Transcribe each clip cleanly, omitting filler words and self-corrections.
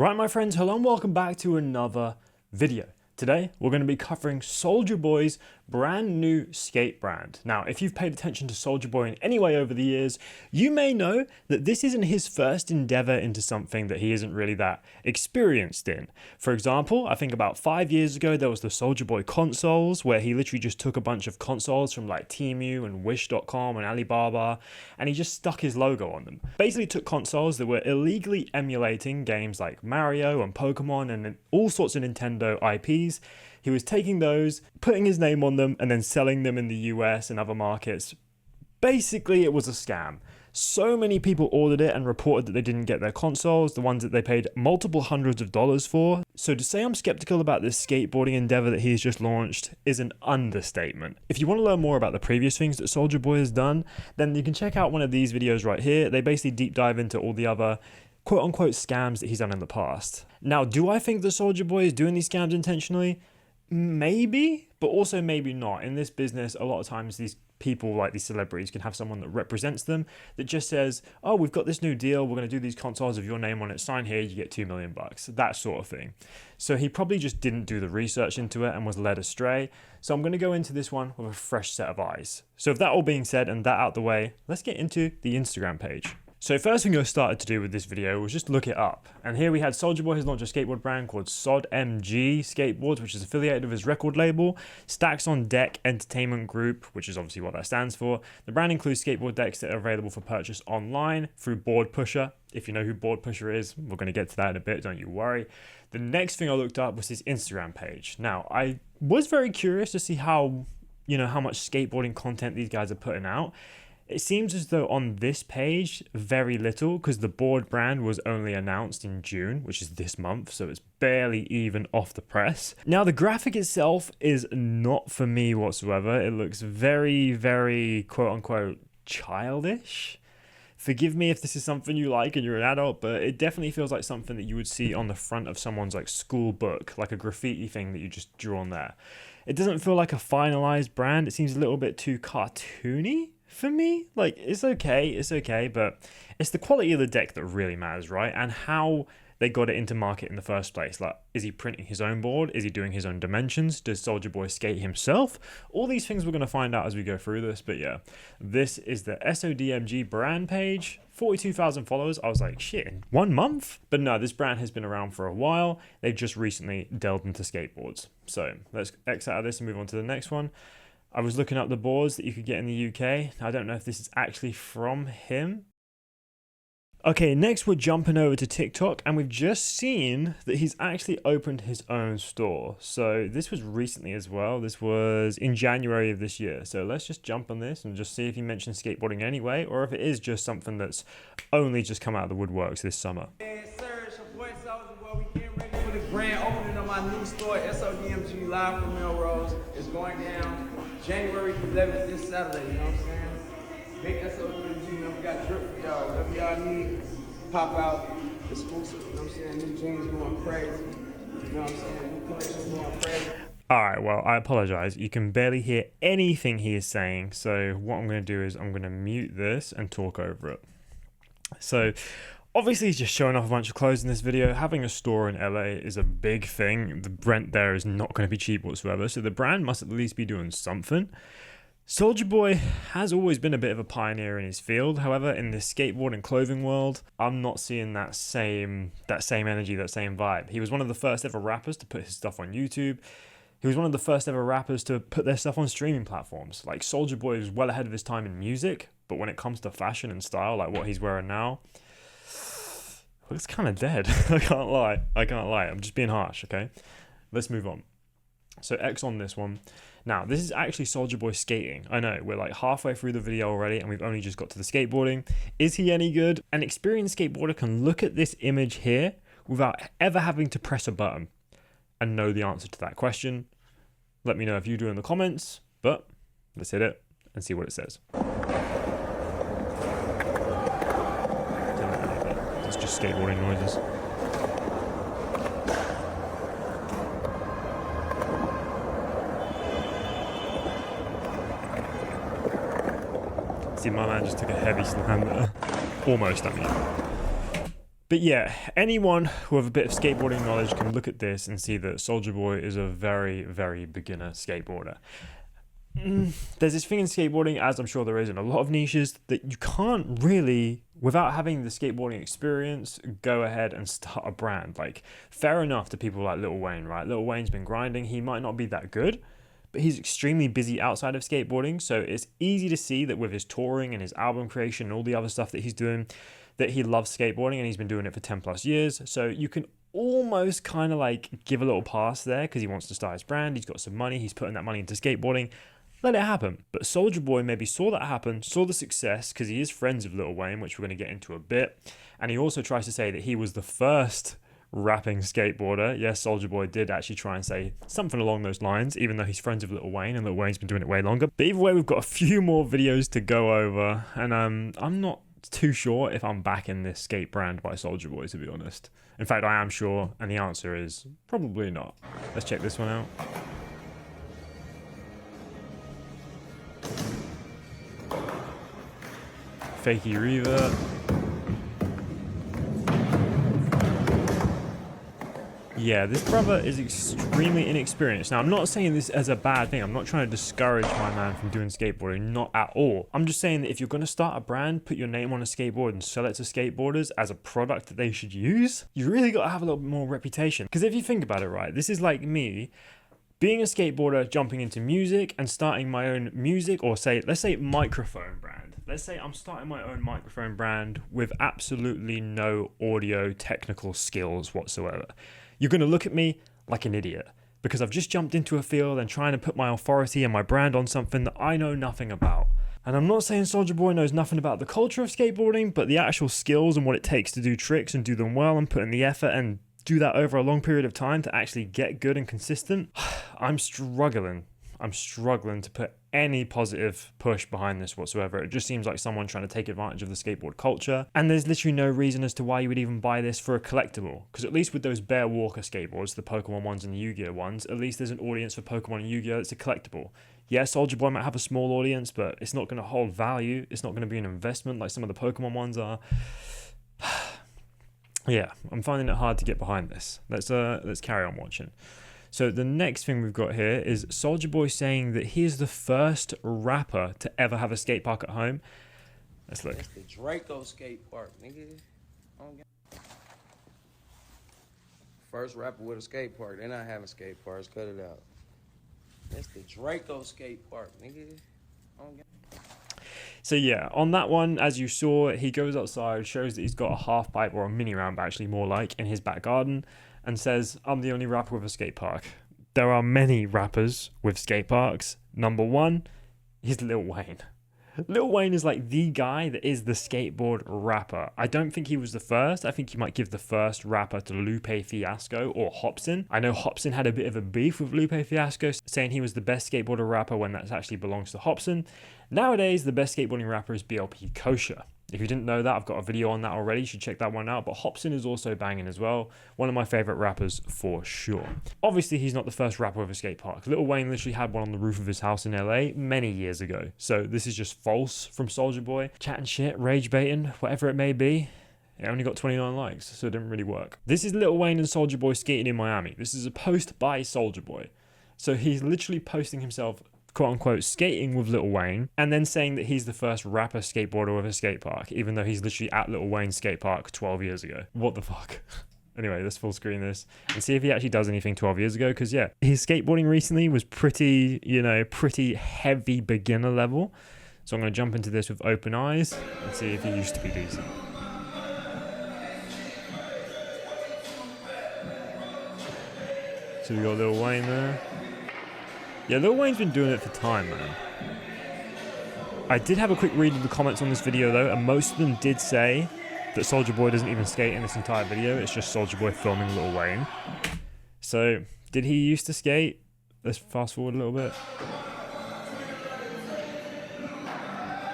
Right, my friends, hello and welcome back to another video. Today, we're going to be covering Soulja Boy's brand new skate brand. Now, if you've paid attention to Soulja Boy in any way over the years, you may know that this isn't his first endeavor into something that he isn't really that experienced in. For example, I think about 5 years ago, there was the Soulja Boy consoles, where he literally just took a bunch of consoles from like Temu and Wish.com and Alibaba, and he just stuck his logo on them. Basically took consoles that were illegally emulating games like Mario and Pokemon and all sorts of Nintendo IPs. He was taking those, putting his name on them, and then selling them in the US and other markets. Basically, it was a scam. So many people ordered it and reported that they didn't get their consoles, the ones that they paid multiple hundreds of dollars for. So to say I'm skeptical about this skateboarding endeavor that he's just launched is an understatement. If you want to learn more about the previous things that Soulja Boy has done, then you can check out one of these videos right here. They basically deep dive into all the other quote-unquote scams that he's done in the past. Now, do I think that Soulja Boy is doing these scams intentionally? Maybe, but also maybe not. In this business, a lot of times these people, like these celebrities, can have someone that represents them that just says, oh, we've got this new deal, we're going to do these consoles with your name on it, sign here, you get $2 million, that sort of thing. So he probably just didn't do the research into it and was led astray. So I'm going to go into this one with a fresh set of eyes. So with that all being said and that out the way, let's get into the Instagram page. So first thing I started to do with this video was just look it up. And here we had Soulja Boy has launched a skateboard brand called SODMG Skateboards, which is affiliated with his record label, Stacks on Deck Entertainment Group, which is obviously what that stands for. The brand includes skateboard decks that are available for purchase online through Board Pusher. If you know who Board Pusher is, we're going to get to that in a bit, don't you worry. The next thing I looked up was his Instagram page. Now, I was very curious to see how much skateboarding content these guys are putting out. It seems as though on this page, very little, because the board brand was only announced in June, which is this month, so it's barely even off the press. Now, the graphic itself is not for me whatsoever. It looks very, very quote-unquote childish. Forgive me if this is something you like and you're an adult, but it definitely feels like something that you would see on the front of someone's like school book, like a graffiti thing that you just drew on there. It doesn't feel like a finalized brand. It seems a little bit too cartoony for me. Like, it's okay, but it's the quality of the deck that really matters, right? And how they got it into market in the first place. Like, is he printing his own board? Is he doing his own dimensions? Does Soulja Boy skate himself? All these things we're going to find out as we go through this. But yeah, this is the SODMG brand page. 42,000 followers. I was like, shit, in 1 month? But no, this brand has been around for a while. They've just recently delved into skateboards. So let's X out of this and move on to the next one. I was looking up the boards that you could get in the UK. I don't know if this is actually from him. Okay, next we're jumping over to TikTok, and we've just seen that he's actually opened his own store. So this was recently as well. This was in January of this year. So let's just jump on this and just see if he mentions skateboarding anyway, or if it is just something that's only just come out of the woodworks this summer. Hey, sir, it's your boy Soulja Boy. We getting ready for the grand opening of my new store, SODMG, live from Melrose. It's going down January 11th, this Saturday, you know what I'm saying? Big SODMG, we got drip for y'all. Whatever y'all need, pop out, exclusive, you know what I'm saying? New jeans going crazy, you know what I'm saying? New collections going crazy. Alright, well, I apologize. You can barely hear anything he is saying, so what I'm going to do is I'm going to mute this and talk over it. So, obviously, he's just showing off a bunch of clothes in this video. Having a store in LA is a big thing. The rent there is not going to be cheap whatsoever, so the brand must at least be doing something. Soulja Boy has always been a bit of a pioneer in his field. However, in the skateboard and clothing world, I'm not seeing that same energy, that same vibe. He was one of the first ever rappers to put his stuff on YouTube. He was one of the first ever rappers to put their stuff on streaming platforms. Like, Soulja Boy was well ahead of his time in music, but when it comes to fashion and style, like what he's wearing now, looks kind of dead. I can't lie. I'm just being harsh, okay? Let's move on. So X on this one. Now, this is actually Soulja Boy skating. I know, we're like halfway through the video already and we've only just got to the skateboarding. Is he any good? An experienced skateboarder can look at this image here without ever having to press a button and know the answer to that question. Let me know if you do in the comments, but let's hit it and see what it says. It's just skateboarding noises. See, my man just took a heavy slam there. Almost, I mean. But yeah, anyone with a bit of skateboarding knowledge can look at this and see that Soulja Boy is a very, very beginner skateboarder. There's this thing in skateboarding, as I'm sure there is in a lot of niches, that you can't really, without having the skateboarding experience, go ahead and start a brand. Like, fair enough to people like Lil Wayne, right? Lil Wayne's been grinding. He might not be that good, but he's extremely busy outside of skateboarding. So it's easy to see that with his touring and his album creation and all the other stuff that he's doing, that he loves skateboarding and he's been doing it for 10 plus years. So you can almost kind of like give a little pass there because he wants to start his brand. He's got some money. He's putting that money into skateboarding. Let it happen. But Soulja Boy maybe saw that happen, saw the success because he is friends with Lil Wayne, which we're going to get into a bit. And he also tries to say that he was the first rapping skateboarder. Yes, Soulja Boy did actually try and say something along those lines, even though he's friends with Lil Wayne and Lil Wayne's been doing it way longer. But either way, we've got a few more videos to go over. And I'm not too sure if I'm backing this skate brand by Soulja Boy, to be honest. In fact, I am sure, and the answer is probably not. Let's check this one out. Fakey reverb. Yeah, this brother is extremely inexperienced. Now, I'm not saying this as a bad thing. I'm not trying to discourage my man from doing skateboarding, not at all. I'm just saying that if you're going to start a brand, put your name on a skateboard and sell it to skateboarders as a product that they should use, you really got to have a little bit more reputation. Because if you think about it, right, this is like me being a skateboarder, jumping into music and starting my own music, or let's say microphone brand. Let's say I'm starting my own microphone brand with absolutely no audio technical skills whatsoever. You're going to look at me like an idiot because I've just jumped into a field and trying to put my authority and my brand on something that I know nothing about. And I'm not saying Soulja Boy knows nothing about the culture of skateboarding, but the actual skills and what it takes to do tricks and do them well and put in the effort and do that over a long period of time to actually get good and consistent, I'm struggling to put any positive push behind this whatsoever. It just seems like someone trying to take advantage of the skateboard culture. And there's literally no reason as to why you would even buy this for a collectible. Because at least with those Bear Walker skateboards, the Pokemon ones and the Yu-Gi-Oh ones, at least there's an audience for Pokemon and Yu-Gi-Oh that's a collectible. Yeah, Soulja Boy might have a small audience, but it's not going to hold value. It's not going to be an investment like some of the Pokemon ones are. Yeah, I'm finding it hard to get behind this. Let's carry on watching. So the next thing we've got here is Soulja Boy saying that he is the first rapper to ever have a skate park at home. Let's look. It's the Draco skate park, nigga. First rapper with a skate park. They're not having skate parks. Cut it out. It's the Draco skate park, nigga. So yeah, on that one, as you saw, he goes outside, shows that he's got a half pipe or a mini ramp, actually more like, in his back garden, and says, I'm the only rapper with a skate park. There are many rappers with skate parks. Number one is Lil Wayne. Lil Wayne is like the guy that is the skateboard rapper. I don't think he was the first. I think you might give the first rapper to Lupe Fiasco or Hopsin. I know Hopsin had a bit of a beef with Lupe Fiasco, saying he was the best skateboarder rapper when that actually belongs to Hopsin. Nowadays, the best skateboarding rapper is BLP Kosher. If you didn't know that, I've got a video on that already. You should check that one out. But Hopsin is also banging as well. One of my favorite rappers for sure. Obviously, he's not the first rapper with a skate park. Lil Wayne literally had one on the roof of his house in LA many years ago. So this is just false from Soulja Boy. Chatting shit, rage baiting, whatever it may be. It only got 29 likes, so it didn't really work. This is Lil Wayne and Soulja Boy skating in Miami. This is a post by Soulja Boy. So he's literally posting himself, quote unquote, skating with Lil Wayne, and then saying that he's the first rapper skateboarder with a skate park, even though he's literally at Lil Wayne's skate park 12 years ago. What the fuck? Anyway, let's full screen this and see if he actually does anything 12 years ago, because yeah, his skateboarding recently was pretty heavy beginner level. So I'm going to jump into this with open eyes and see if he used to be decent. So we got Lil Wayne there. Yeah, Lil Wayne's been doing it for time, man. I did have a quick read of the comments on this video though, and most of them did say that Soulja Boy doesn't even skate in this entire video. It's just Soulja Boy filming Lil Wayne. So, did he used to skate? Let's fast forward a little bit.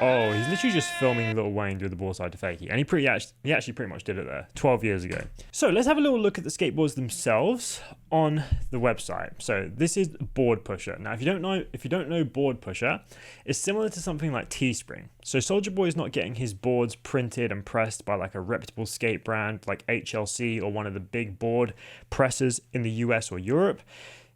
Oh, he's literally just filming Lil Wayne do the board side to fakie. And he actually pretty much did it there 12 years ago. So let's have a little look at the skateboards themselves on the website. So this is Board Pusher. Now, if you don't know Board Pusher, it's similar to something like Teespring. So Soulja Boy is not getting his boards printed and pressed by like a reputable skate brand like HLC or one of the big board pressers in the US or Europe.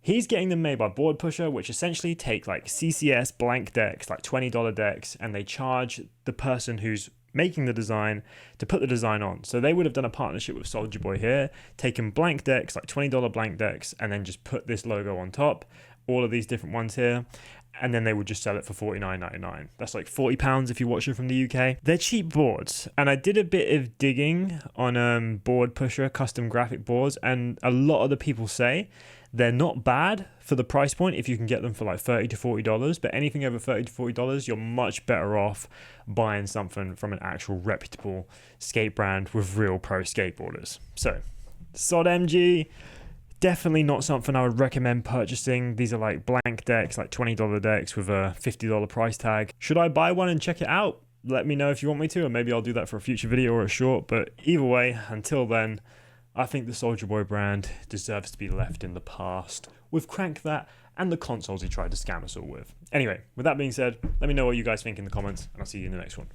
He's getting them made by Board Pusher, which essentially take like CCS blank decks, like $20 decks, and they charge the person who's making the design to put the design on. So they would have done a partnership with Soulja Boy here, taken blank decks, like $20 blank decks, and then just put this logo on top, all of these different ones here, and then they would just sell it for $49.99. That's like £40 if you're watching from the UK. They're cheap boards, and I did a bit of digging on Board Pusher custom graphic boards, and a lot of the people say they're not bad for the price point if you can get them for like $30 to $40, but anything over $30 to $40, you're much better off buying something from an actual reputable skate brand with real pro skateboarders. So, SODMG, definitely not something I would recommend purchasing. These are like blank decks, like $20 decks with a $50 price tag. Should I buy one and check it out? Let me know if you want me to, or maybe I'll do that for a future video or a short, but either way, until then, I think the Soulja Boy brand deserves to be left in the past with Crank That and the consoles he tried to scam us all with. Anyway, with that being said, let me know what you guys think in the comments, and I'll see you in the next one.